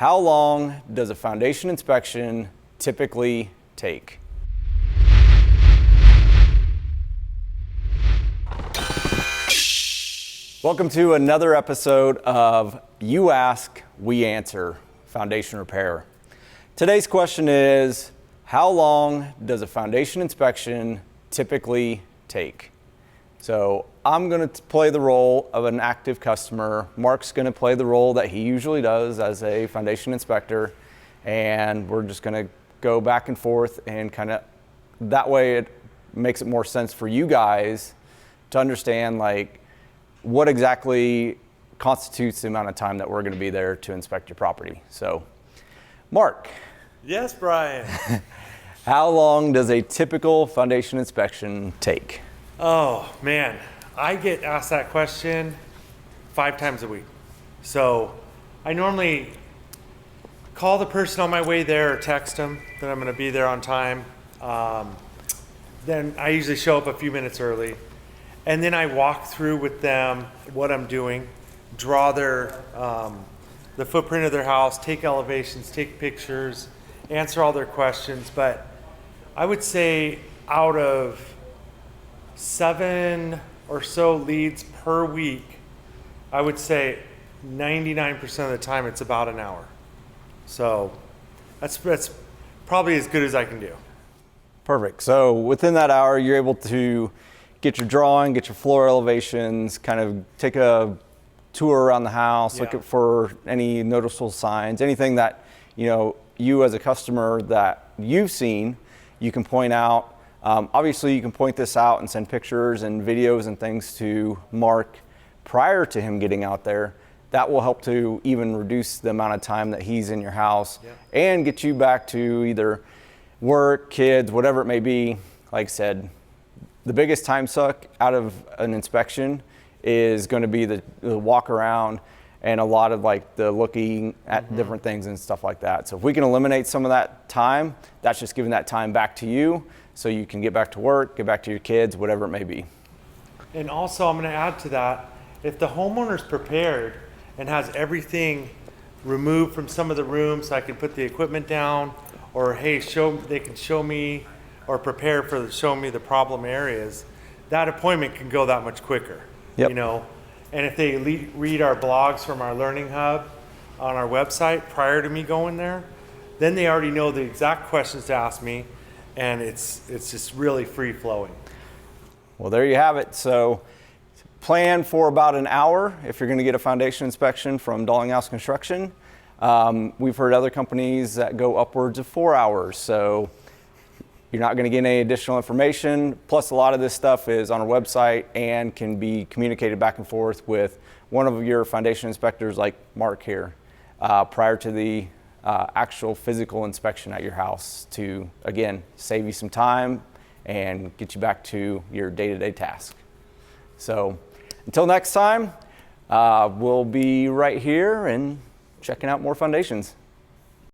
How long does a foundation inspection typically take? Welcome to another episode of You Ask, We Answer Foundation Repair. Today's question is, how long does a foundation inspection typically take? So I'm going to play the role of an active customer. Mark's going to play the role that he usually does as a foundation inspector. And we're just going to go back and forth and that way it makes it more sense for you guys to understand what exactly constitutes the amount of time that we're going to be there to inspect your property. So, Mark. Yes, Brian. How long does a typical foundation inspection take? Oh, man. I get asked that question 5 times a week. So I normally call the person on my way there or text them that I'm going to be there on time. Then I usually show up a few minutes early. And then I walk through with them what I'm doing, draw the footprint of their house, take elevations, take pictures, answer all their questions. But I would say out of 7 or so leads per week, I would say 99% of the time it's about an hour. So that's probably as good as I can do. Perfect. So within that hour, you're able to get your drawing, get your floor elevations, kind of take a tour around the house, look for any noticeable signs, anything that you as a customer that you've seen, you can point out. Obviously, you can point this out and send pictures and videos and things to Mark prior to him getting out there. That will help to even reduce the amount of time that he's in your house and get you back to either work, kids, whatever it may be. Like I said, the biggest time suck out of an inspection is going to be the walk around and a lot of the looking at different things and stuff like that. So if we can eliminate some of that time, that's just giving that time back to you so you can get back to work, get back to your kids, whatever it may be. And also I'm going to add to that, if the homeowner's prepared and has everything removed from some of the rooms so I can put the equipment down, or hey, they can show me or prepare for show me the problem areas, that appointment can go that much quicker. Yep. And if they read our blogs from our learning hub on our website prior to me going there, then they already know the exact questions to ask me, and it's just really free flowing. Well, there you have it. So plan for about an hour if you're going to get a foundation inspection from Dalinghaus Construction. We've heard other companies that go upwards of 4 hours. So you're not going to get any additional information. Plus, a lot of this stuff is on our website and can be communicated back and forth with one of your foundation inspectors like Mark here prior to the actual physical inspection at your house to, again, save you some time and get you back to your day-to-day task. So until next time, we'll be right here and checking out more foundations.